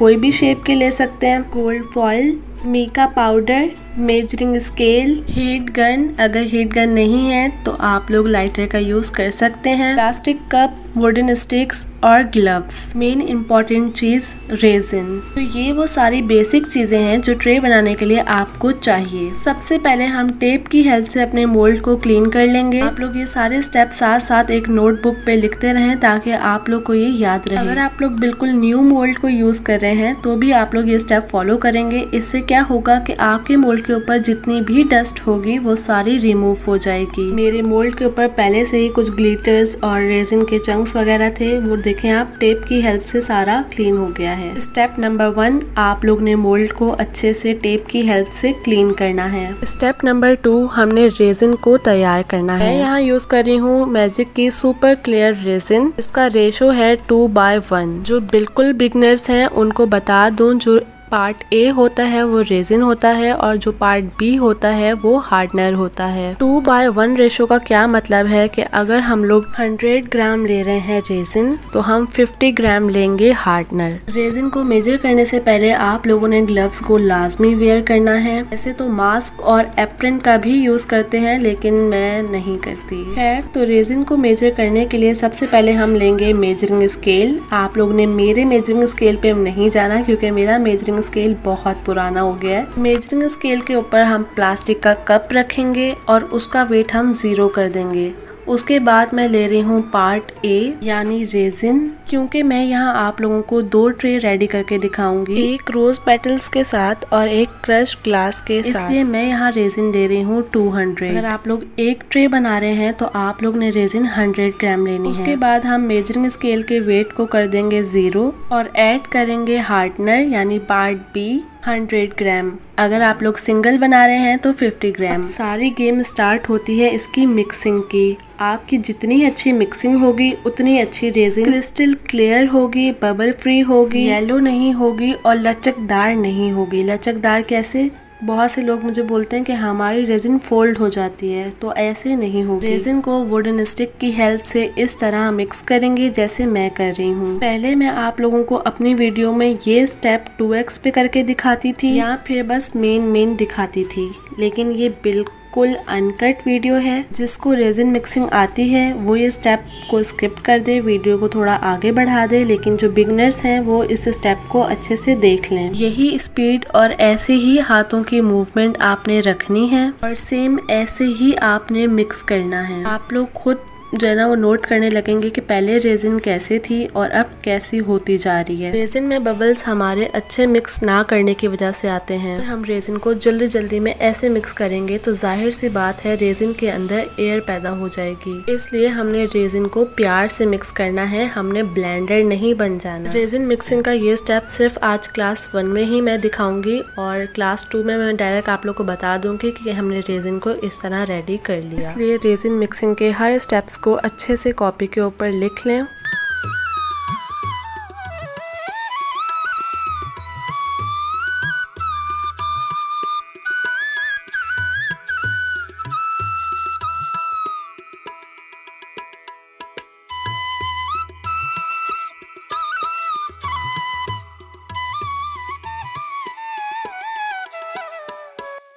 कोई भी शेप के ले सकते हैं। Gold foil, mica powder, measuring scale, heat gun, अगर हीट गन नहीं है तो आप लोग लाइटर का यूज कर सकते हैं, प्लास्टिक कप, वुडन स्टिक्स और ग्लव्स। मेन इम्पॉर्टेंट चीज रेजिन। तो ये वो सारी बेसिक चीजें हैं जो ट्रे बनाने के लिए आपको चाहिए। सबसे पहले हम टेप की हेल्प से अपने मोल्ड को क्लीन कर लेंगे। आप लोग ये सारे स्टेप साथ साथ एक नोटबुक पे लिखते रहें ताकि आप लोग को ये याद रहे। अगर आप लोग बिल्कुल न्यू मोल्ड को यूज कर रहे हैं तो भी आप लोग ये स्टेप फॉलो करेंगे। इससे क्या होगा कि आपके मोल्ड के ऊपर जितनी भी डस्ट होगी वो सारी रिमूव हो जाएगी। मेरे मोल्ड के ऊपर पहले से ही कुछ ग्लिटर्स और रेजिन के चंक्स वगैरह थे, वो देखें आप, टेप की हेल्प से सारा क्लीन हो गया है। स्टेप नंबर 1, आप लोग ने मोल्ड को अच्छे से टेप की हेल्प से क्लीन करना है। स्टेप नंबर 2, हमने रेजिन को तैयार करना है। मैं यहाँ यूज कर रही हूँ मैजिक की सुपर क्लियर रेजिन। इसका रेशो है 2:1। जो बिल्कुल बिगनर्स हैं उनको बता दूं, जो पार्ट ए होता है वो रेजिन होता है और जो पार्ट बी होता है वो हार्डनर होता है। 2:1 रेशो का क्या मतलब है कि अगर हम लोग 100 ग्राम ले रहे हैं रेजिन तो हम 50 ग्राम लेंगे हार्डनर। रेजिन को मेजर करने से पहले आप लोगों ने ग्लव्स को लाजमी वेयर करना है। ऐसे तो मास्क और एप्रन का भी यूज करते हैं लेकिन मैं नहीं करती। खैर, तो रेजिन को मेजर करने के लिए सबसे पहले हम लेंगे मेजरिंग स्केल। आप लोग ने मेरे मेजरिंग स्केल पे नहीं जाना क्योंकि मेरा मेजरिंग स्केल बहुत पुराना हो गया है। मेजरिंग स्केल के ऊपर हम प्लास्टिक का कप रखेंगे और उसका वेट हम 0 कर देंगे। उसके बाद मैं ले रही हूँ पार्ट ए यानी रेजिन, क्योंकि मैं यहाँ आप लोगों को 2 ट्रे रेडी करके दिखाऊंगी, एक रोज पेटल्स के साथ और एक क्रश ग्लास के साथ, इसलिए मैं यहाँ रेजिन ले रही हूँ 200। अगर आप लोग एक ट्रे बना रहे हैं तो आप लोग ने रेजिन 100 ग्राम लेनी है। उसके बाद हम मेजरिंग स्केल के वेट को कर देंगे 0 और ऐड करेंगे हार्डनर यानी पार्ट बी 100 ग्राम। अगर आप लोग सिंगल बना रहे हैं तो 50 ग्राम। सारी गेम स्टार्ट होती है इसकी मिक्सिंग की। आपकी जितनी अच्छी मिक्सिंग होगी उतनी अच्छी रेजिन क्रिस्टल क्लियर होगी, बबल फ्री होगी, येलो नहीं होगी और लचकदार नहीं होगी। लचकदार कैसे? बहुत से लोग मुझे बोलते हैं कि हमारी रेजिन फोल्ड हो जाती है, तो ऐसे नहीं होगी। रेजिन को वुडन स्टिक की हेल्प से इस तरह मिक्स करेंगे जैसे मैं कर रही हूँ। पहले मैं आप लोगों को अपनी वीडियो में ये स्टेप 2x पे करके दिखाती थी या फिर बस मेन दिखाती थी, लेकिन ये बिल्कुल अनकट वीडियो है। जिसको रेजिन मिक्सिंग आती है वो ये स्टेप को स्किप कर दे, वीडियो को थोड़ा आगे बढ़ा दे, लेकिन जो बिगनर्स हैं वो इस स्टेप को अच्छे से देख लें। यही स्पीड और ऐसे ही हाथों की मूवमेंट आपने रखनी है और सेम ऐसे ही आपने मिक्स करना है। आप लोग खुद जो है ना वो नोट करने लगेंगे कि पहले रेजिन कैसे थी और अब कैसी होती जा रही है। रेजिन में बबल्स हमारे अच्छे मिक्स ना करने की वजह से आते हैं। अगर हम रेजिन को जल्दी में ऐसे मिक्स करेंगे तो जाहिर सी बात है रेजिन के अंदर एयर पैदा हो जाएगी। इसलिए हमने रेजिन को प्यार से मिक्स करना है, हमने ब्लेंडर नहीं बन जाना। रेजिन मिक्सिंग का ये स्टेप सिर्फ आज क्लास 1 में ही मैं दिखाऊंगी और क्लास 2 में मैं डायरेक्ट आप लोग को बता दूंगी कि हमने रेजिन को इस तरह रेडी कर लिया। इसलिए रेजिन मिक्सिंग के हर स्टेप्स को अच्छे से कॉपी के ऊपर लिख लें।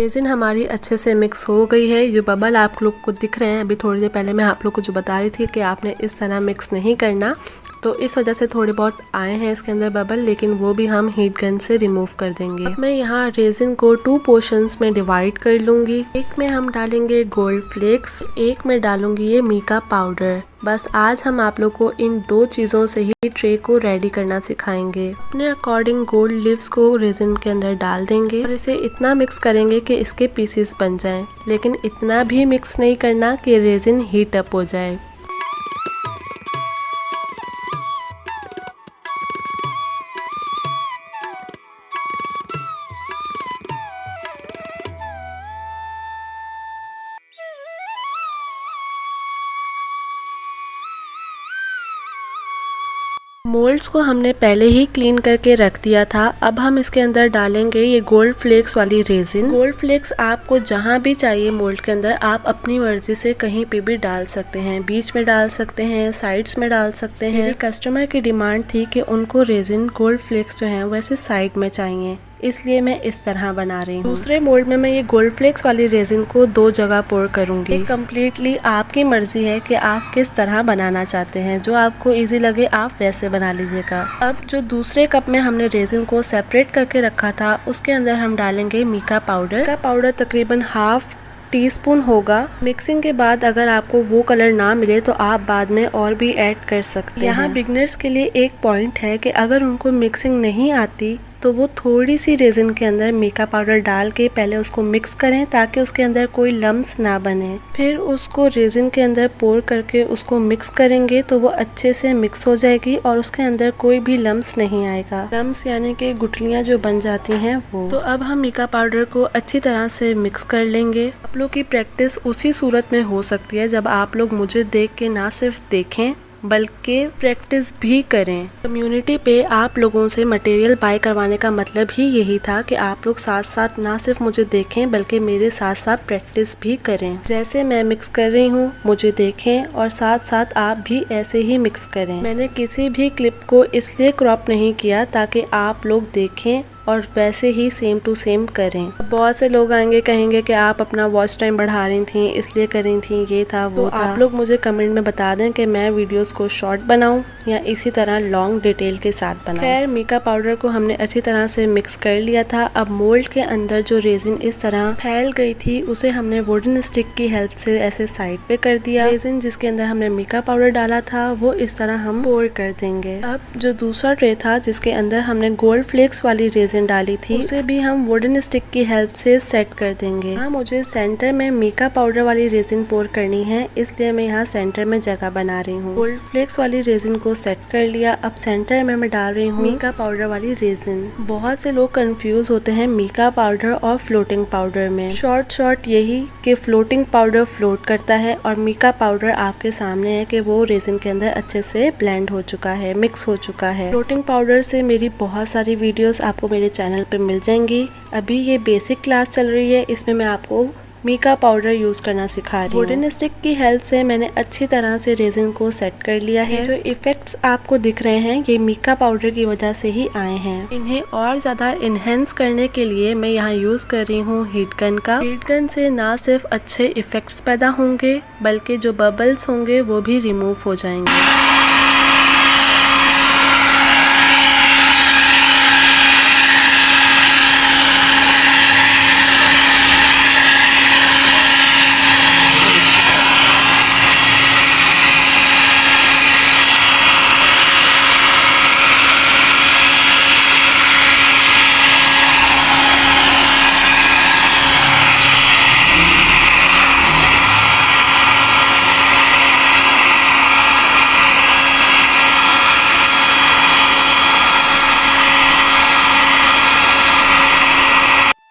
रेजिन हमारी अच्छे से मिक्स हो गई है। जो बबल आप लोग को दिख रहे हैं अभी थोड़ी देर पहले मैं आप लोग को जो बता रही थी कि आपने इस तरह मिक्स नहीं करना, तो इस वजह से थोड़े बहुत आए हैं इसके अंदर बबल, लेकिन वो भी हम हीट गन से रिमूव कर देंगे। अब मैं यहाँ रेजिन को 2 पोर्शंस में डिवाइड कर लूंगी। एक में हम डालेंगे गोल्ड फ्लेक्स, एक में डालूंगी ये मीका पाउडर। बस आज हम आप लोग को इन 2 चीज़ों से ही ट्रे को रेडी करना सिखाएंगे। अपने अकॉर्डिंग गोल्ड लीव्स को रेजिन के अंदर डाल देंगे और इसे इतना मिक्स करेंगे कि इसके पीसेस बन जाएं, लेकिन इतना भी मिक्स नहीं करना कि रेजिन हीट अप हो जाए। मोल्ड्स को हमने पहले ही क्लीन करके रख दिया था। अब हम इसके अंदर डालेंगे ये गोल्ड फ्लेक्स वाली रेजिन। गोल्ड फ्लेक्स आपको जहाँ भी चाहिए मोल्ड के अंदर आप अपनी मर्जी से कहीं पे भी डाल सकते हैं, बीच में डाल सकते हैं, साइड्स में डाल सकते हैं। मेरे कस्टमर की डिमांड थी कि उनको रेजिन गोल्ड फ्लेक्स जो है वैसे साइड में चाहिए, इसलिए मैं इस तरह बना रही हूँ। दूसरे मोल्ड में मैं ये गोल्ड फ्लेक्स वाली रेजिन को 2 जगह पोर करूंगी। कम्प्लीटली आपकी मर्जी है कि आप किस तरह बनाना चाहते हैं, जो आपको इजी लगे आप वैसे बना लीजिएगा। अब जो दूसरे कप में हमने रेजिन को सेपरेट करके रखा था उसके अंदर हम डालेंगे मीका पाउडर। मीका पाउडर तकरीबन हाफ टीस्पून होगा। मिक्सिंग के बाद अगर आपको वो कलर ना मिले तो आप बाद में और भी ऐड कर सकते हैं। यहाँ बिगनर्स के लिए एक पॉइंट है कि अगर उनको मिक्सिंग नहीं आती तो वो थोड़ी सी रेजिन के अंदर मीका पाउडर डाल के पहले उसको मिक्स करें ताकि उसके अंदर कोई लम्स ना बने। फिर उसको रेजिन के अंदर पोर करके उसको मिक्स करेंगे तो वो अच्छे से मिक्स हो जाएगी और उसके अंदर कोई भी लम्स नहीं आएगा। लम्स यानी कि गुठलियाँ जो बन जाती हैं वो। तो अब हम मीका पाउडर को अच्छी तरह से मिक्स कर लेंगे। आप लोग की प्रैक्टिस उसी सूरत में हो सकती है जब आप लोग मुझे देख के ना सिर्फ देखें बल्कि प्रैक्टिस भी करें। कम्युनिटी पे आप लोगों से मटेरियल बाय करवाने का मतलब ही यही था कि आप लोग साथ साथ ना सिर्फ मुझे देखें बल्कि मेरे साथ साथ प्रैक्टिस भी करें। जैसे मैं मिक्स कर रही हूँ मुझे देखें और साथ साथ आप भी ऐसे ही मिक्स करें। मैंने किसी भी क्लिप को इसलिए क्रॉप नहीं किया ताकि आप लोग देखें और वैसे ही सेम टू सेम करें। बहुत से लोग आएंगे कहेंगे कि आप अपना वॉच टाइम बढ़ा रही थी, इसलिए कर रही थी, ये था वो था। आप लोग मुझे कमेंट में बता दें कि मैं वीडियोस को शॉर्ट बनाऊं या इसी तरह लॉन्ग डिटेल के साथ बनाऊं। खैर मीका पाउडर को हमने अच्छी तरह से मिक्स कर लिया था। अब मोल्ड के अंदर जो रेजिन इस तरह फैल गई थी उसे हमने वुडन स्टिक की हेल्प से ऐसे साइड पे कर दिया। रेजिन जिसके अंदर हमने मीका पाउडर डाला था वो इस तरह हम पोर कर देंगे। अब जो दूसरा ट्रे था जिसके अंदर हमने गोल्ड फ्लेक्स वाली रेजिन डाली थी उसे भी हम वुडन स्टिक की हेल्प से सेट कर देंगे। यहाँ मुझे सेंटर में मीका पाउडर वाली रेजिन पोर करनी है, इसलिए मैं यहाँ सेंटर में जगह बना रही हूँ। गोल्ड फ्लेक्स वाली रेजिन को सेट कर लिया। अब सेंटर में मैं डाल रही हूँ मीका पाउडर वाली रेजिन। बहुत से लोग कंफ्यूज होते हैं मीका पाउडर और फ्लोटिंग पाउडर में। शॉर्ट यही कि फ्लोटिंग पाउडर फ्लोट करता है और मीका पाउडर आपके सामने है कि वो रेजिन के अंदर अच्छे से ब्लेंड हो चुका है, मिक्स हो चुका है। फ्लोटिंग पाउडर से मेरी बहुत सारी वीडियोस आपको मेरे चैनल पे मिल जाएंगी। अभी ये बेसिक क्लास चल रही है, इसमें मैं आपको मीका पाउडर यूज करना सिखा रही हूँ। वुडन स्टिक की हेल्प से मैंने अच्छी तरह से रेजिन को सेट कर लिया है। जो इफेक्ट्स आपको दिख रहे हैं ये मीका पाउडर की वजह से ही आए हैं। इन्हें और ज्यादा इनहेंस करने के लिए मैं यहाँ यूज कर रही हूँ हीट गन का। हीट गन से ना सिर्फ अच्छे इफेक्ट्स पैदा होंगे बल्कि जो बबल्स होंगे वो भी रिमूव हो जाएंगे।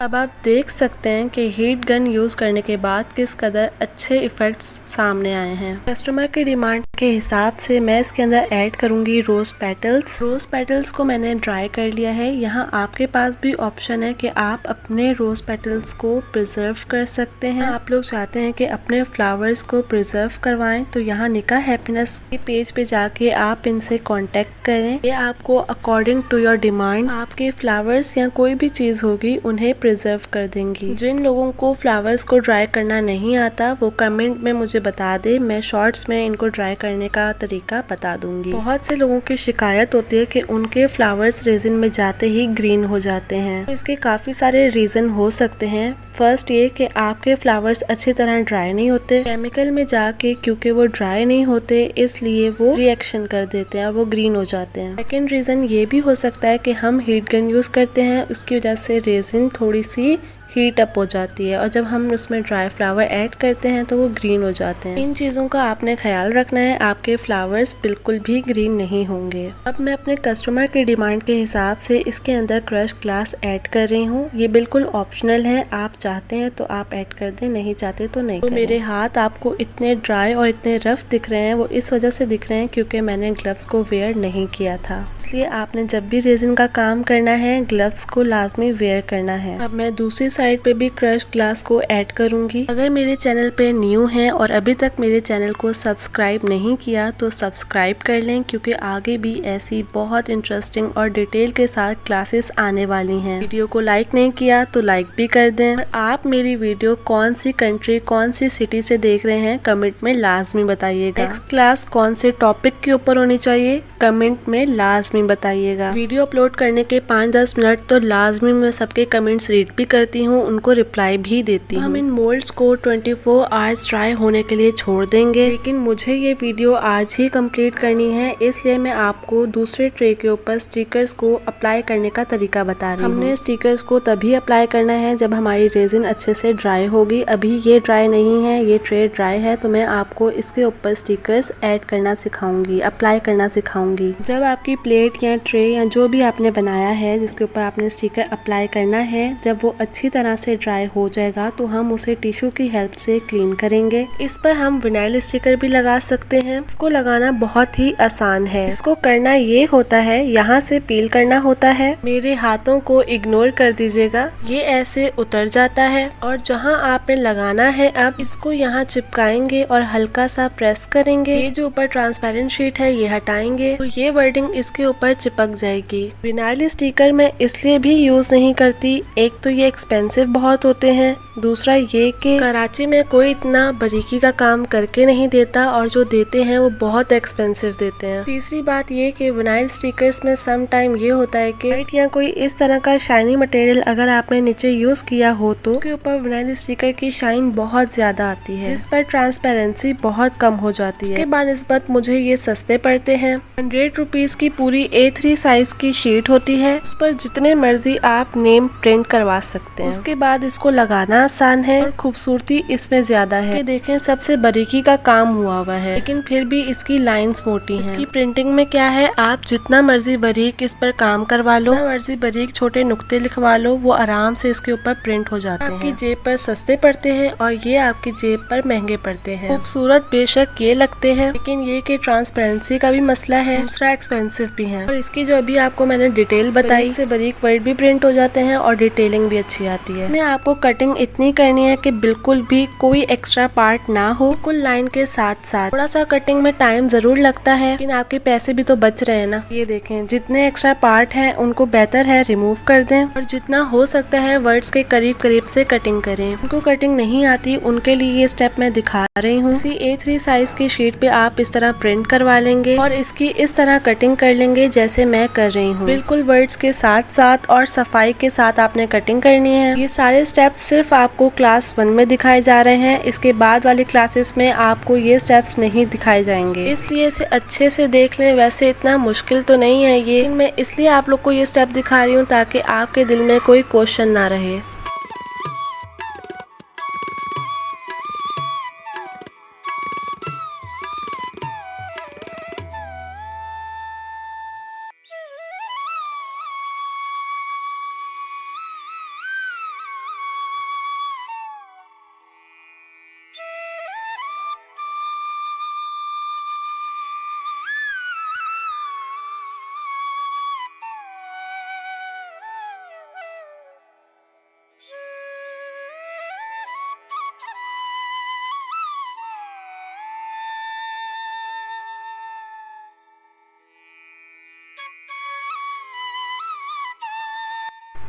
अब आप देख सकते हैं कि हीट गन यूज करने के बाद किस कदर अच्छे इफेक्ट्स सामने आए हैं। कस्टमर की डिमांड के हिसाब से मैं इसके अंदर ऐड करूंगी रोज पेटल्स। रोज पेटल्स को मैंने ड्राई कर लिया है। यहाँ आपके पास भी ऑप्शन है कि आप अपने रोज पेटल्स को प्रिजर्व कर सकते हैं। आप लोग चाहते हैं कि अपने फ्लावर्स को प्रिजर्व करवाएं तो यहाँ निका हैप्पीनेस के पेज पे जाके आप इनसे कांटेक्ट करें। ये आपको अकॉर्डिंग टू योर डिमांड आपके फ्लावर्स या कोई भी चीज होगी उन्हें प्रिजर्व कर देंगी। जिन लोगों को फ्लावर्स को ड्राई करना नहीं आता वो कमेंट में मुझे बता दे, मैं शॉर्ट्स में इनको ड्राई करने का तरीका बता दूंगी। बहुत से लोगों की शिकायत होती है कि उनके फ्लावर्स रेजिन में जाते ही ग्रीन हो जाते हैं। तो इसके काफी सारे रीजन हो सकते हैं। फर्स्ट ये कि आपके फ्लावर्स अच्छी तरह ड्राई नहीं होते, केमिकल में जाके क्योंकि वो ड्राई नहीं होते इसलिए वो रिएक्शन कर देते हैं और वो ग्रीन हो जाते हैं। सेकेंड रीजन ये भी हो सकता है कि हम हीट गन यूज करते हैं, उसकी वजह से रेजिन थोड़ी सी हीट अप हो जाती है और जब हम उसमें ड्राई फ्लावर ऐड करते हैं तो वो ग्रीन हो जाते हैं। इन चीज़ों का आपने ख्याल रखना है, आपके फ्लावर्स बिल्कुल भी ग्रीन नहीं होंगे। अब मैं अपने कस्टमर की डिमांड के हिसाब से इसके अंदर क्रश ग्लास ऐड कर रही हूँ। ये बिल्कुल ऑप्शनल है, आप चाहते हैं तो आप ऐड कर दें, नहीं चाहते तो नहीं। तो मेरे हाथ आपको इतने ड्राई और इतने रफ दिख रहे हैं, वो इस वजह से दिख रहे हैं क्योंकि मैंने ग्लव्स को वेयर नहीं किया था। इसलिए आपने जब भी रेजिन का काम करना है ग्लव्स को लाजमी वेयर करना है। अब मैं दूसरी साइड पे भी क्रश ग्लास को ऐड करूंगी। अगर मेरे चैनल पे न्यू हैं और अभी तक मेरे चैनल को सब्सक्राइब नहीं किया तो सब्सक्राइब कर लें, क्योंकि आगे भी ऐसी बहुत इंटरेस्टिंग और डिटेल के साथ क्लासेस आने वाली हैं। वीडियो को लाइक नहीं किया तो लाइक भी कर दें और आप मेरी वीडियो कौन सी कंट्री, कौन सी सिटी से देख रहे हैं कमेंट में लाजमी बताइएगा। नेक्स्ट क्लास कौन से टॉपिक के ऊपर होनी चाहिए कमेंट में लाजमी बताइएगा। वीडियो अपलोड करने के 5-10 मिनट तो लाजमी मैं सबके कमेंट्स रीड भी करती हूँ, उनको रिप्लाई भी देती हूँ। हम इन मोल्ड्स को 24 आवर्स ड्राई होने के लिए छोड़ देंगे, लेकिन मुझे ये वीडियो आज ही कंप्लीट करनी है, इसलिए मैं आपको दूसरे ट्रे के ऊपर स्टिकर्स को अप्लाई करने का तरीका बता रही हूँ। हमने स्टिकर्स को तभी अप्लाई करना है जब हमारी रेजिन अच्छे से ड्राई होगी। अभी ये ड्राई नहीं है, ये ट्रे ड्राई है, तो मैं आपको इसके ऊपर स्टिकर्स ऐड करना सिखाऊंगी, अप्लाई करना सिखाऊंगी। जब आपकी प्लेट या ट्रे या जो भी आपने बनाया है जिसके ऊपर आपने स्टिकर अप्लाई करना है, जब वो अच्छी तरह से ड्राई हो जाएगा तो हम उसे टिश्यू की हेल्प से क्लीन करेंगे। इस पर हम विनाइल स्टिकर भी लगा सकते हैं। इसको लगाना बहुत ही आसान है। इसको करना ये होता है, यहाँ से पील करना होता है। मेरे हाथों को इग्नोर कर दीजिएगा, ये ऐसे उतर जाता है और जहाँ आपने लगाना है अब इसको यहाँ चिपकाएंगे और हल्का सा प्रेस करेंगे। ये जो ऊपर ट्रांसपेरेंट शीट है ये हटाएंगे तो ये वर्डिंग इसके ऊपर चिपक जाएगी। विनाइल स्टिकर मैं इसलिए भी यूज नहीं करती, एक तो ये एक्सपेंसिव बहुत होते हैं, दूसरा ये कि कराची में कोई इतना बारीकी का काम करके नहीं देता और जो देते हैं वो बहुत एक्सपेंसिव देते हैं। तीसरी बात ये कि विनाइल स्टिकर्स में सम टाइम ये होता है कि व्हाइट या कोई इस तरह का शाइनी मटेरियल अगर आपने नीचे यूज किया हो तो उसके ऊपर विनाइल स्टिकर की शाइन बहुत ज्यादा आती है, जिस पर ट्रांसपेरेंसी बहुत कम हो जाती है। इसके बानिस्बत मुझे ये सस्ते पड़ते हैं। 100 रुपीज की पूरी A3 साइज की शीट होती है, उस पर जितने मर्जी आप नेम प्रिंट करवा सकते हैं। उसके बाद इसको लगाना आसान है और खूबसूरती इसमें ज्यादा है। देखें सबसे बारीकी का काम हुआ हुआ है, लेकिन फिर भी इसकी लाइंस मोटी हैं। इसकी प्रिंटिंग में क्या है, आप जितना मर्जी बारीक इस पर काम करवा लो, जितना मर्जी बारीक छोटे नुक्ते लिखवा लो, वो आराम से इसके ऊपर प्रिंट हो जाते हैं। आपकी जेब पर सस्ते पड़ते हैं और ये आपकी जेब पर महंगे पड़ते हैं। खूबसूरत बेशक ये लगते हैं, लेकिन ये कि ट्रांसपेरेंसी का भी मसला है, दूसरा एक्सपेंसिव भी है। और इसकी जो अभी आपको मैंने डिटेल बताई से बारीक वर्ड भी प्रिंट हो जाते हैं और डिटेलिंग भी अच्छी आती है। इसमें आपको कटिंग इतनी करनी है कि बिल्कुल भी कोई एक्स्ट्रा पार्ट ना हो, बिल्कुल लाइन के साथ साथ। थोड़ा सा कटिंग में टाइम जरूर लगता है, लेकिन आपके पैसे भी तो बच रहे हैं ना। ये देखें जितने एक्स्ट्रा पार्ट हैं उनको बेहतर है रिमूव कर दें और जितना हो सकता है वर्ड्स के करीब करीब से कटिंग करें। उनको कटिंग नहीं आती उनके लिए ये स्टेप मैं दिखा रही हूँ। इसी A3 साइज की शीट पे आप इस तरह प्रिंट करवा लेंगे और इसकी इस तरह कटिंग कर लेंगे जैसे मैं कर रही हूँ। बिल्कुल वर्ड्स के साथ साथ और सफाई के साथ आपने कटिंग करनी है। ये सारे स्टेप्स सिर्फ आपको क्लास 1 में दिखाए जा रहे हैं, इसके बाद वाली क्लासेस में आपको ये स्टेप्स नहीं दिखाए जाएंगे, इसलिए इसे अच्छे से देख लें। वैसे इतना मुश्किल तो नहीं है ये, मैं इसलिए आप लोग को ये स्टेप दिखा रही हूँ ताकि आपके दिल में कोई क्वेश्चन ना रहे।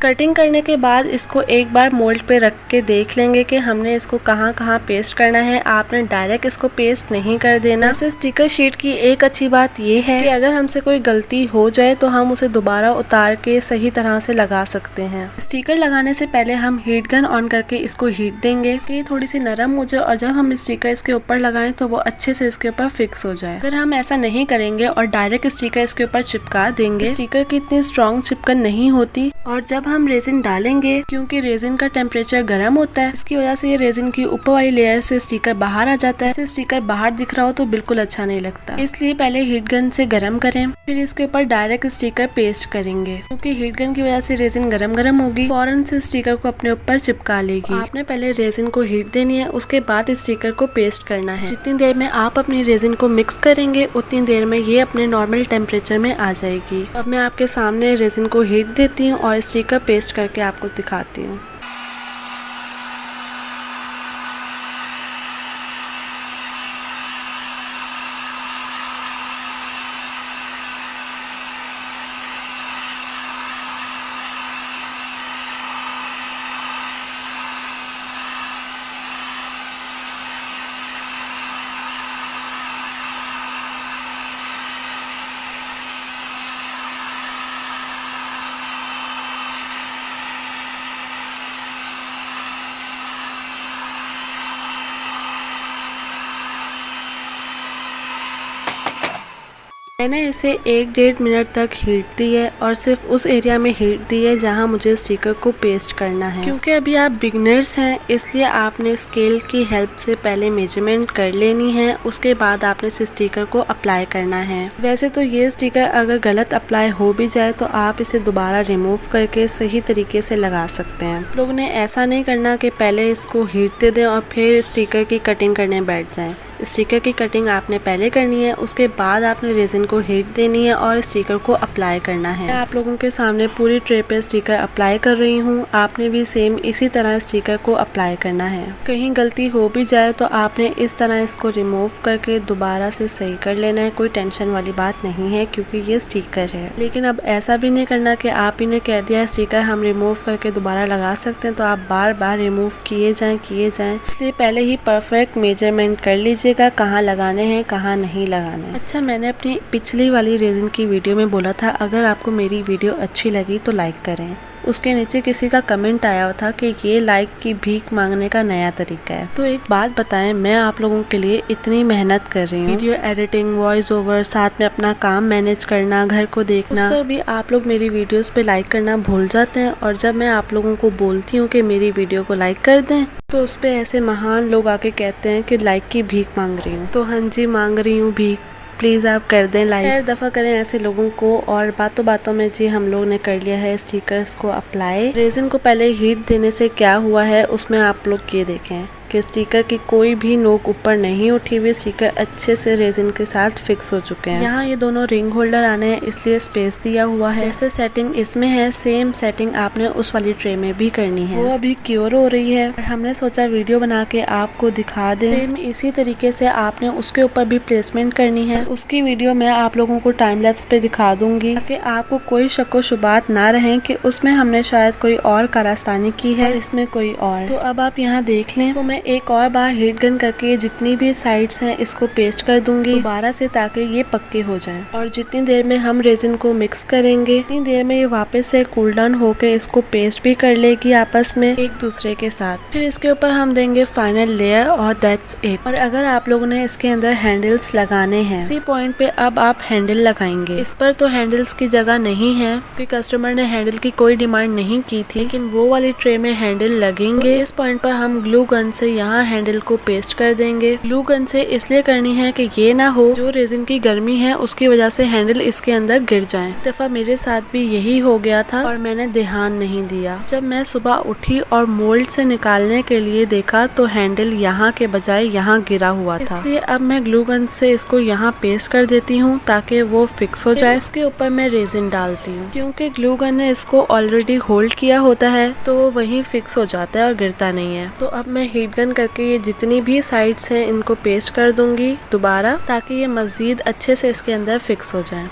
कटिंग करने के बाद इसको एक बार मोल्ड पे रख के देख लेंगे कि हमने इसको कहाँ कहाँ पेस्ट करना है। आपने डायरेक्ट इसको पेस्ट नहीं कर देना। इस स्टिकर शीट की एक अच्छी बात ये है कि अगर हमसे कोई गलती हो जाए तो हम उसे दोबारा उतार के सही तरह से लगा सकते हैं। स्टिकर लगाने से पहले हम हीट गन ऑन करके इसको हीट देंगे कि थोड़ी सी नरम हो जाए और जब हम स्टिकर इसके ऊपर लगाएं तो वो अच्छे से इसके ऊपर फिक्स हो जाए। अगर हम ऐसा नहीं करेंगे और डायरेक्ट स्टिकर इसके ऊपर चिपका देंगे, स्टिकर की इतनी स्ट्रॉन्ग चिपकन नहीं होती और जब हम रेजिन डालेंगे क्योंकि रेजिन का टेम्परेचर गर्म होता है, इसकी वजह से ये रेजिन की ऊपर वाली लेयर से स्टिकर बाहर आ जाता है। ऐसे स्टिकर बाहर दिख रहा हो तो बिल्कुल अच्छा नहीं लगता, इसलिए पहले हीट गन से गर्म करें, फिर इसके ऊपर डायरेक्ट स्टिकर पेस्ट करेंगे क्योंकि हीट गन की वजह से रेजिन गरम होगी, फौरन से स्टिकर को अपने ऊपर चिपका लेगी। आपने पहले रेजिन को हीट देनी है, उसके बाद स्टिकर को पेस्ट करना है। जितनी देर में आप अपनी रेजिन को मिक्स करेंगे उतनी देर में ये अपने नॉर्मल टेम्परेचर में आ जाएगी। अब मैं आपके सामने रेजिन को हीट देती हूँ और स्टिकर पेस्ट करके आपको दिखाती हूँ। मैंने इसे 1-1.5 मिनट तक हीट दी है और सिर्फ उस एरिया में हीट दी है जहां मुझे स्टिकर को पेस्ट करना है। क्योंकि अभी आप बिगनर्स हैं इसलिए आपने स्केल की हेल्प से पहले मेजरमेंट कर लेनी है, उसके बाद आपने इस स्टिकर को अप्लाई करना है। वैसे तो ये स्टिकर अगर गलत अप्लाई हो भी जाए तो आप इसे दोबारा रिमूव करके सही तरीके से लगा सकते हैं। लोग ने ऐसा नहीं करना कि पहले इसको हीट दे दें और फिर स्टिकर की कटिंग करने बैठ जाएं। स्टिकर की कटिंग आपने पहले करनी है, उसके बाद आपने रेजिन को हीट देनी है और स्टिकर को अप्लाई करना है। मैं आप लोगों के सामने पूरी ट्रे पे स्टिकर अप्लाई कर रही हूँ, आपने भी सेम इसी तरह स्टिकर को अप्लाई करना है। कहीं गलती हो भी जाए तो आपने इस तरह इसको रिमूव करके दोबारा से सही कर लेना है, कोई टेंशन वाली बात नहीं है क्योंकि ये स्टिकर है। लेकिन अब ऐसा भी नहीं करना कि आप इन्हें कह दिया स्टिकर हम रिमूव करके दोबारा लगा सकते हैं तो आप बार बार रिमूव किए जाएं। इसलिए पहले ही परफेक्ट मेजरमेंट कर लीजिए कहाँ लगाने हैं कहाँ नहीं लगाने। अच्छा, मैंने अपनी पिछली वाली रेजिन की वीडियो में बोला था अगर आपको मेरी वीडियो अच्छी लगी तो लाइक करें। उसके नीचे किसी का कमेंट आया था कि ये लाइक की भीख मांगने का नया तरीका है। तो एक बात बताएं, मैं आप लोगों के लिए इतनी मेहनत कर रही हूँ, वीडियो एडिटिंग, वॉइस ओवर, साथ में अपना काम मैनेज करना, घर को देखना, उस पर भी आप लोग मेरी वीडियोस पे लाइक करना भूल जाते हैं। और जब मैं आप लोगों को बोलती हूँ कि मेरी वीडियो को लाइक कर दें तो उस पे ऐसे महान लोग आके कहते हैं कि लाइक की भीख मांग रही हूँ। तो हाँ जी, मांग रही हूँ भीख, प्लीज़ आप कर दें लाइक। हर दफ़ा करें ऐसे लोगों को। और बातों बातों में जी हम लोग ने कर लिया है स्टिकर्स को अप्लाई। रेजिन को पहले हीट देने से क्या हुआ है उसमें आप लोग ये देखें कि स्टिकर की कोई भी नोक ऊपर नहीं उठी हुई, स्टिकर अच्छे से रेजिन के साथ फिक्स हो चुके हैं। यहाँ ये दोनों रिंग होल्डर आने हैं इसलिए स्पेस दिया हुआ है। जैसे सेटिंग इसमें है सेम सेटिंग आपने उस वाली ट्रे में भी करनी है। वो अभी क्योर हो रही है और हमने सोचा वीडियो बना के आपको दिखा दें। सेम इसी तरीके से आपने उसके ऊपर भी प्लेसमेंट करनी है। उसकी वीडियो मैं आप लोगों को टाइम लैप्स पे दिखा दूंगी ताकि आपको कोई शक व शुबात ना रहे कि उसमें हमने शायद कोई और कारस्तानी की है, इसमें कोई और। तो अब आप यहाँ देख लें, तो मैं एक और बार हीट गन करके जितनी भी साइड्स हैं इसको पेस्ट कर दूंगी दोबारा से ताकि ये पक्के हो जाएं। और जितनी देर में हम रेजिन को मिक्स करेंगे उतनी देर में ये वापस से कूल डाउन होके इसको पेस्ट भी कर लेगी आपस में एक दूसरे के साथ। फिर इसके ऊपर हम देंगे फाइनल लेयर और दैट्स इट। और अगर आप लोगों ने इसके अंदर हैंडल्स लगाने हैं, इसी पॉइंट पे अब आप हैंडल लगाएंगे। इस पर तो हैंडल्स की जगह नहीं है क्योंकि कस्टमर ने हैंडल की कोई डिमांड नहीं की थी, लेकिन वो वाली ट्रे में हैंडल लगेंगे। इस पॉइंट पर हम ग्लू गन से यहाँ हैंडल को पेस्ट कर देंगे। ग्लू गन से इसलिए करनी है कि ये ना हो जो रेजिन की गर्मी है उसकी वजह से हैंडल इसके अंदर गिर जाए। एक दफा मेरे साथ भी यही हो गया था और मैंने ध्यान नहीं दिया। जब मैं सुबह उठी और मोल्ड से निकालने के लिए देखा तो हैंडल यहाँ के बजाय यहाँ गिरा हुआ था। इसलिए अब मैं ग्लू गन से इसको यहाँ पेस्ट कर देती हूँ ताकि वो फिक्स हो जाए। उसके ऊपर मैं रेजिन डालती हूँ क्योंकि ग्लू गन ने इसको ऑलरेडी होल्ड किया होता है तो वो वहीं फिक्स हो जाता है और गिरता नहीं है। तो अब मैं हीट गन करके ये जितनी भी साइड्स हैं इनको पेस्ट कर दूंगी दोबारा ताकि ये मजीद अच्छे से इसके अंदर फिक्स हो जाए।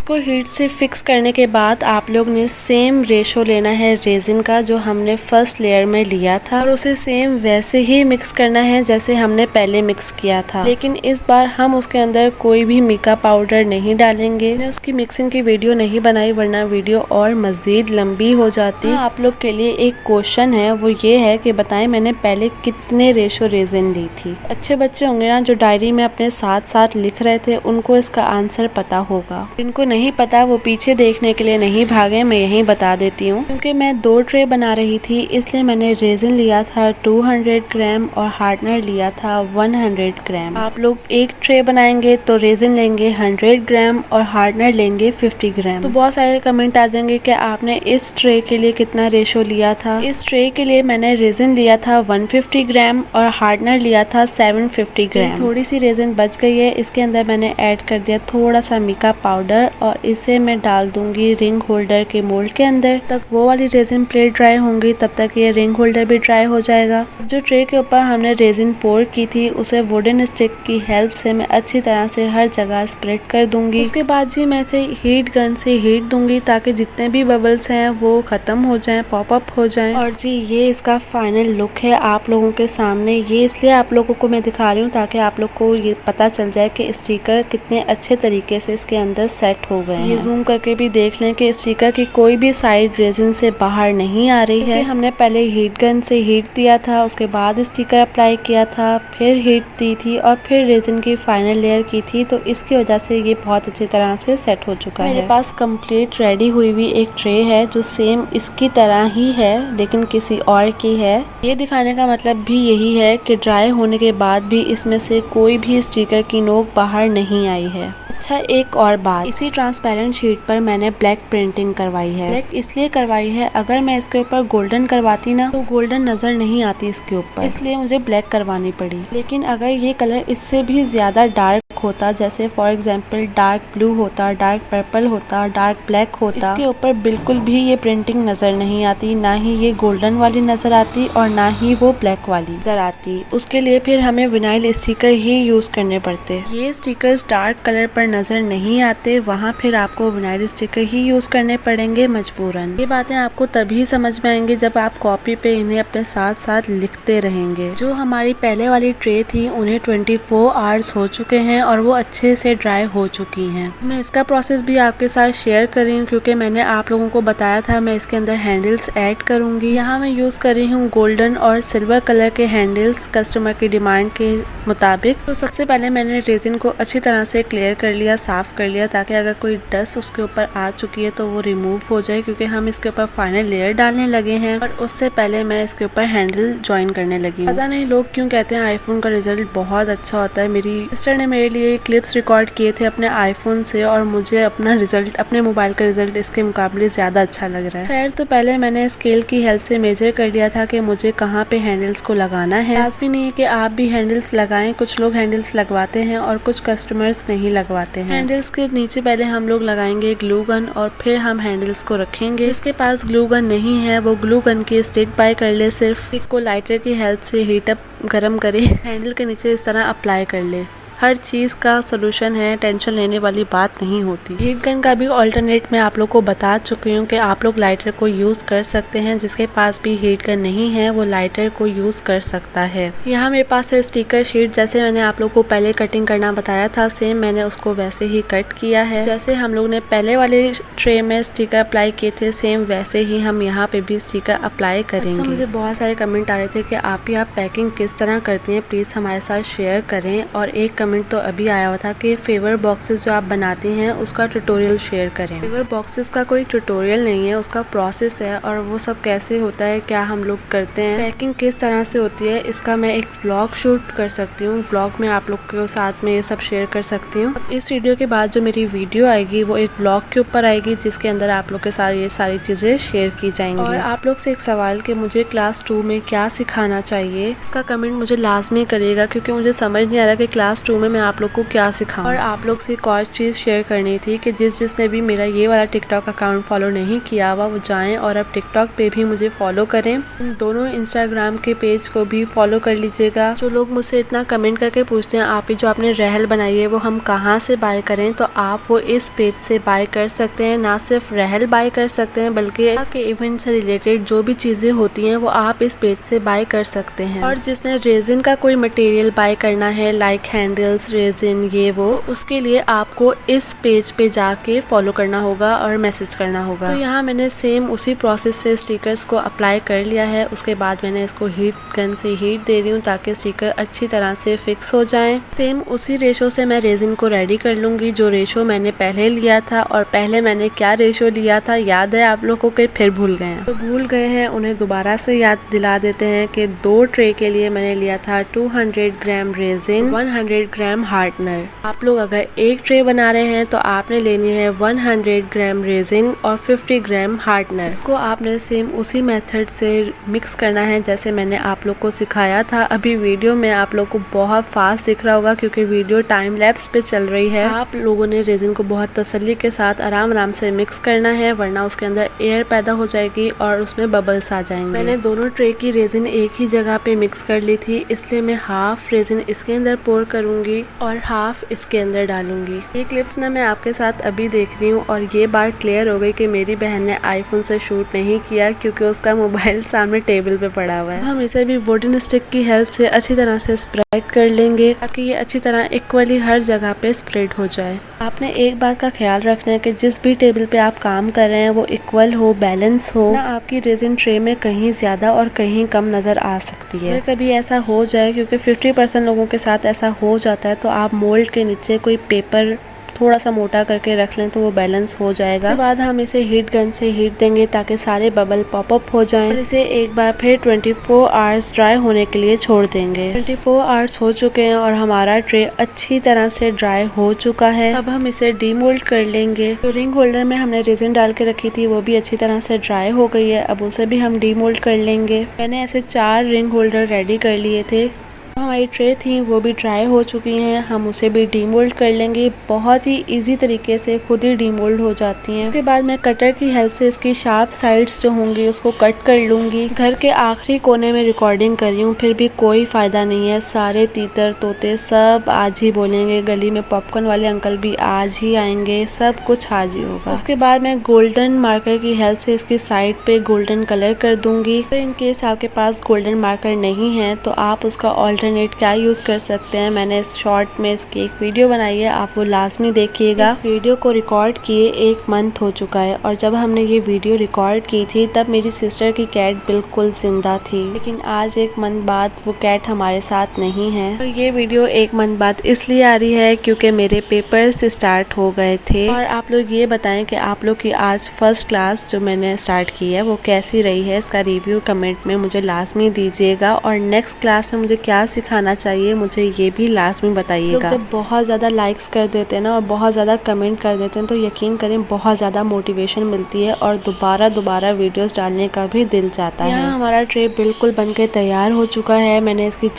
इसको हीट से फिक्स करने के बाद आप लोग ने सेम रेशो लेना है रेजिन का जो हमने फर्स्ट लेयर में लिया था और उसे सेम वैसे ही मिक्स करना है जैसे हमने पहले मिक्स किया था। लेकिन इस बार हम उसके अंदर कोई भी मीका पाउडर नहीं डालेंगे। मैंने उसकी मिक्सिंग की वीडियो नहीं बनाई वरना वीडियो और मजीद लंबी हो जाती। आप लोग के लिए एक क्वेश्चन है, वो ये है कि बताएं मैंने पहले कितने रेशो रेजिन ली थी। अच्छे बच्चे होंगे ना जो डायरी में अपने साथ साथ लिख रहे थे, उनको इसका आंसर पता होगा। जिनको नहीं पता वो पीछे देखने के लिए नहीं भागे, मैं यही बता देती हूँ। क्योंकि मैं 2 ट्रे बना रही थी इसलिए मैंने रेजिन लिया था 200 ग्राम और हार्डनर लिया था 100 ग्राम। आप लोग एक ट्रे बनाएंगे तो रेजिन लेंगे 100 ग्राम और हार्डनर लेंगे 50 ग्राम। तो बहुत सारे कमेंट आ जाएंगे कि आपने इस ट्रे के लिए कितना रेशो लिया था। इस ट्रे के लिए मैंने रेजिन लिया था 150 ग्राम और हार्डनर लिया था 750 ग्राम। थोड़ी सी रेजिन बच गई है, इसके अंदर मैंने ऐड कर दिया थोड़ा सा मीका पाउडर और इसे मैं डाल दूंगी रिंग होल्डर के मोल्ड के अंदर। तक वो वाली रेजिन प्लेट ड्राई होंगी तब तक ये रिंग होल्डर भी ड्राई हो जाएगा। जो ट्रे के ऊपर हमने रेजिन पोर की थी उसे वुडन स्टिक की हेल्प से मैं अच्छी तरह से हर जगह स्प्रेड कर दूंगी। उसके बाद जी मैं इसे हीट गन से हीट दूंगी ताकि जितने भी बबल्स हैं वो खत्म हो जाएं, पॉप अप हो जाएं। और जी ये इसका फाइनल लुक है आप लोगों के सामने। ये इसलिए आप लोगों को मैं दिखा रही हूँ ताकि आप लोग को ये पता चल जाए कि स्टिकर कितने अच्छे तरीके से इसके अंदर सेट हो गए हैं। ये जूम करके भी देख लें कि स्टिकर की कोई भी साइड रेजिन से बाहर नहीं आ रही है। हमने पहले हीट गन से हीट दिया था, उसके बाद स्टिकर अप्लाई किया था, फिर हीट दी थी और फिर रेजिन की फाइनल लेयर की थी, तो इसकी वजह से ये बहुत अच्छी तरह से सेट हो चुका है। मेरे पास कंप्लीट रेडी हुई हुई एक ट्रे है जो सेम इसकी तरह ही है लेकिन किसी और की है। ये दिखाने का मतलब भी यही है कि ड्राई होने के बाद भी इसमें से कोई भी स्टिकर की नोक बाहर नहीं आई है। अच्छा एक और बात, इसी ट्रांसपेरेंट शीट पर मैंने ब्लैक प्रिंटिंग करवाई है। ब्लैक इसलिए करवाई है, अगर मैं इसके ऊपर गोल्डन करवाती ना तो गोल्डन नजर नहीं आती इसके ऊपर, इसलिए मुझे ब्लैक करवानी पड़ी। लेकिन अगर ये कलर इससे भी ज्यादा डार्क होता, जैसे फॉर एग्जांपल डार्क ब्लू होता, डार्क पर्पल होता, डार्क ब्लैक होता, इसके ऊपर बिल्कुल भी ये प्रिंटिंग नजर नहीं आती, ना ही ये गोल्डन वाली नजर आती और ना ही वो ब्लैक वाली नजर आती। उसके लिए फिर हमें विनाइल स्टिकर ही यूज करने पड़ते। ये स्टिकर्स डार्क कलर पर नजर नहीं आते, वहाँ फिर आपको विनाइल स्टिकर ही यूज करने पड़ेंगे मजबूरन। ये बातें आपको तभी समझ में आएंगी जब आप कॉपी पे इन्हें अपने साथ साथ लिखते रहेंगे। जो हमारी पहले वाली ट्रे थी उन्हें 24 आवर्स हो चुके हैं और वो अच्छे से ड्राई हो चुकी हैं। मैं इसका प्रोसेस भी आपके साथ शेयर कर रही हूँ क्योंकि मैंने आप लोगों को बताया था मैं इसके अंदर हैंडल्स ऐड करूंगी। यहाँ मैं यूज कर रही हूँ गोल्डन और सिल्वर कलर के हैंडल्स कस्टमर की डिमांड के मुताबिक। तो सबसे पहले मैंने रेजिन को अच्छी तरह से क्लियर कर लिया, साफ कर लिया, ताकि अगर कोई डस्ट उसके ऊपर आ चुकी है तो वो रिमूव हो जाए, क्योंकि हम इसके ऊपर फाइनल लेयर डालने लगे हैं। और उससे पहले मैं इसके ऊपर हैंडल ज्वाइन करने लगी। पता नहीं लोग क्यों कहते हैं आईफोन का रिजल्ट बहुत अच्छा होता है। मेरी सिस्टर ने मेरे लिए क्लिप्स रिकॉर्ड किए थे अपने आईफोन से और मुझे अपना रिजल्ट, अपने मोबाइल का रिजल्ट इसके मुकाबले ज्यादा अच्छा लग रहा है। खैर तो पहले मैंने स्केल की हेल्प से मेजर कर लिया था कि मुझे कहाँ पे हैंडल्स को लगाना है। लाजमी नहीं है कि आप भी हैंडल्स लगाएं, कुछ लोग हैंडल्स लगवाते हैं और कुछ कस्टमर्स नहीं लगवाते हैं। हैंडल्स के नीचे पहले हम लोग लगाएंगे ग्लू गन और फिर हम हैंडल्स को रखेंगे। जिसके पास ग्लू गन नहीं है वो ग्लू गन की स्टिक बाय कर ले, सिर्फ स्टिक को लाइटर की हेल्प से हीट अप गर्म करे, हैंडल के नीचे इस तरह अप्लाई कर ले। हर चीज का सोल्यूशन है, टेंशन लेने वाली बात नहीं होती। हीट गन का भी ऑल्टरनेट मैं आप लोग को बता चुकी हूँ कि आप लोग लाइटर को यूज कर सकते हैं। जिसके पास भी हीट गन नहीं है वो लाइटर को यूज कर सकता है। यहाँ मेरे पास है स्टिकर शीट, जैसे मैंने आप लोग को पहले कटिंग करना बताया था सेम मैंने उसको वैसे ही कट किया है। जैसे हम लोग ने पहले वाले ट्रे में स्टिकर अप्लाई किए थे सेम वैसे ही हम यहाँ पे भी स्टिकर अप्लाई करेंगे। अच्छा, मुझे बहुत सारे कमेंट आ रहे थे कि आप पैकिंग किस तरह करती हैं, प्लीज हमारे साथ शेयर करें। और एक कमेंट तो अभी आया हुआ था कि फेवर बॉक्सेस जो आप बनाती हैं उसका ट्यूटोरियल शेयर करें। फेवर बॉक्सेस का कोई ट्यूटोरियल नहीं है, उसका प्रोसेस है और वो सब कैसे होता है, क्या हम लोग करते हैं, पैकिंग किस तरह से होती है, इसका मैं एक व्लॉग शूट कर सकती हूँ। व्लॉग में आप लोग के साथ में ये सब शेयर कर सकती हूँ। इस वीडियो के बाद जो मेरी वीडियो आएगी वो एक व्लॉग के ऊपर आएगी जिसके अंदर आप लोग के साथ ये सारी चीजें शेयर की जाएंगी। और आप लोग से एक सवाल कि मुझे क्लास 2 में क्या सिखाना चाहिए, इसका कमेंट मुझे लाजमी करिएगा क्योंकि मुझे समझ नहीं आ रहा कि क्लास 2 2 में मैं आप लोग को क्या सिखाऊं। और आप लोग से एक और चीज़ शेयर करनी थी कि जिसने भी मेरा ये वाला टिकटॉक अकाउंट फॉलो नहीं किया हुआ वो जाएं और अब टिकटॉक पे भी मुझे फॉलो करें। इन दोनों इंस्टाग्राम के पेज को भी फॉलो कर लीजिएगा। जो लोग मुझसे इतना कमेंट करके पूछते हैं आप ही जो आपने रहल बनाई है वो हम कहाँ से बाय करें, तो आप वो इस पेज से बाय कर सकते हैं। ना सिर्फ रहल बाय कर सकते हैं बल्कि के इवेंट से रिलेटेड जो भी चीजें होती हैं वो आप इस पेज से बाय कर सकते हैं। और जिसने रेजिन का कोई मटेरियल बाय करना है लाइक हैंडल्स, रेजिन, ये वो, उसके लिए आपको इस पेज पे जाके फॉलो करना होगा और मैसेज करना होगा। तो यहाँ मैंने सेम उसी प्रोसेस से स्टिकर्स को अप्लाई कर लिया है। उसके बाद मैंने इसको हीट गन से हीट दे रही हूँ ताकि स्टिकर अच्छी तरह से फिक्स हो जाए। सेम उसी रेशो से मैं रेजिन को रेडी कर लूंगी जो रेशो मैंने पहले लिया था। और पहले मैंने क्या रेशो लिया था याद है आप लोगों को? फिर भूल गए हैं तो भूल गए हैं उन्हें दोबारा से याद दिला देते हैं कि 2 ट्रे के लिए मैंने लिया था 200 ग्राम रेजिन, 100 ग्राम हार्डनर। आप लोग अगर एक ट्रे बना रहे हैं तो आपने लेनी है 100 ग्राम रेजिन और 50 ग्राम हार्डनर। इसको आपने सेम उसी मेथड से मिक्स करना है जैसे मैंने आप लोग को सिखाया था। अभी वीडियो में आप लोग को बहुत फास्ट दिख रहा होगा क्योंकि वीडियो टाइम लैप्स पे चल रही है। आप लोगों ने रेजिन को बहुत तसल्ली के साथ आराम से मिक्स करना है वरना उसके अंदर एयर पैदा हो जाएगी और उसमें बबल्स आ जाएंगे। मैंने दोनों ट्रे की रेजिन एक ही जगह पे मिक्स कर ली थी, इसलिए मैं हाफ रेजिन इसके अंदर पोर करूंगी और हाफ इसके अंदर डालूंगी। ये क्लिप्स ना मैं आपके साथ अभी देख रही हूँ और ये बात क्लियर हो गई कि मेरी बहन ने आईफोन से शूट नहीं किया क्योंकि उसका मोबाइल सामने टेबल पे पड़ा हुआ है। हम इसे भी वुडन स्टिक की हेल्प से अच्छी तरह से स्प्रेड कर लेंगे ताकि ये अच्छी तरह इक्वली हर जगह पे स्प्रेड हो जाए। आपने एक बात का ख्याल रखना है कि जिस भी टेबल पे आप काम कर रहे हैं वो इक्वल हो, बैलेंस हो ना। आपकी रेजिन ट्रे में कहीं ज्यादा और कहीं कम नजर आ सकती है। कभी ऐसा हो जाए क्योंकि 50% लोगों के साथ ऐसा हो जाता है तो आप मोल्ड के नीचे कोई पेपर थोड़ा सा मोटा करके रख लें तो वो बैलेंस हो जाएगा। उसके बाद हम इसे हीट गन से हीट देंगे ताकि सारे बबल पॉप अप हो जाएं। और इसे एक बार फिर 24 आवर्स ड्राई होने के लिए छोड़ देंगे। 24 आवर्स हो चुके हैं और हमारा ट्रे अच्छी तरह से ड्राई हो चुका है। अब हम इसे डीमोल्ड कर लेंगे। तो रिंग होल्डर में हमने रेजिन डाल के रखी थी वो भी अच्छी तरह से ड्राई हो गई है। अब उसे भी हम डीमोल्ड कर लेंगे। मैंने ऐसे 4 रिंग होल्डर रेडी कर लिए थे। हमारी ट्रे थी वो भी ड्राई हो चुकी हैं, हम उसे भी डीमोल्ड कर लेंगे। बहुत ही इजी तरीके से खुद ही डीमोल्ड हो जाती हैं। उसके बाद मैं कटर की हेल्प से इसकी शार्प साइड्स जो होंगी उसको कट कर लूंगी। घर के आखिरी कोने में रिकॉर्डिंग कर रही हूँ फिर भी कोई फायदा नहीं है, सारे तीतर तोते सब आज ही बोलेंगे। गली में पॉपकॉर्न वाले अंकल भी आज ही आएंगे, सब कुछ आज ही होगा। उसके बाद मैं गोल्डन मार्कर की हेल्प से इसकी साइड पे गोल्डन कलर कर दूंगी। तो इन केस आपके पास गोल्डन मार्कर नहीं है तो आप उसका ऑल्टरनेट क्या यूज कर सकते हैं। मैंने इस शॉर्ट में इसकी एक वीडियो बनाई है, आप वो लाजमी देखिएगा। इस वीडियो को रिकॉर्ड किए 1 मंथ हो चुका है और जब हमने ये वीडियो रिकॉर्ड की थी तब मेरी सिस्टर की कैट बिल्कुल जिंदा थी, लेकिन आज 1 मंथ बाद वो कैट हमारे साथ नहीं है। और ये वीडियो 1 मंथ बाद इसलिए आ रही है क्योंकि मेरे पेपर्स स्टार्ट हो गए थे। और आप लोग ये बताएं कि आप लोग की आज फर्स्ट क्लास जो मैंने स्टार्ट की है वो कैसी रही है, इसका रिव्यू कमेंट में मुझे लाजमी दीजिएगा। और नेक्स्ट क्लास में मुझे क्या सिखाना चाहिए मुझे ये भी लास्ट में बताइएगा। जब बहुत ज़्यादा लाइक्स कर देते हैं ना और बहुत ज़्यादा कमेंट कर देते हैं तो यकीन करें बहुत ज़्यादा मोटिवेशन मिलती है और दोबारा वीडियोस डालने का भी दिल चाहता है। यहाँ हमारा ट्रे बिल्कुल बनके तैयार हो चुका है। मैंने इसकी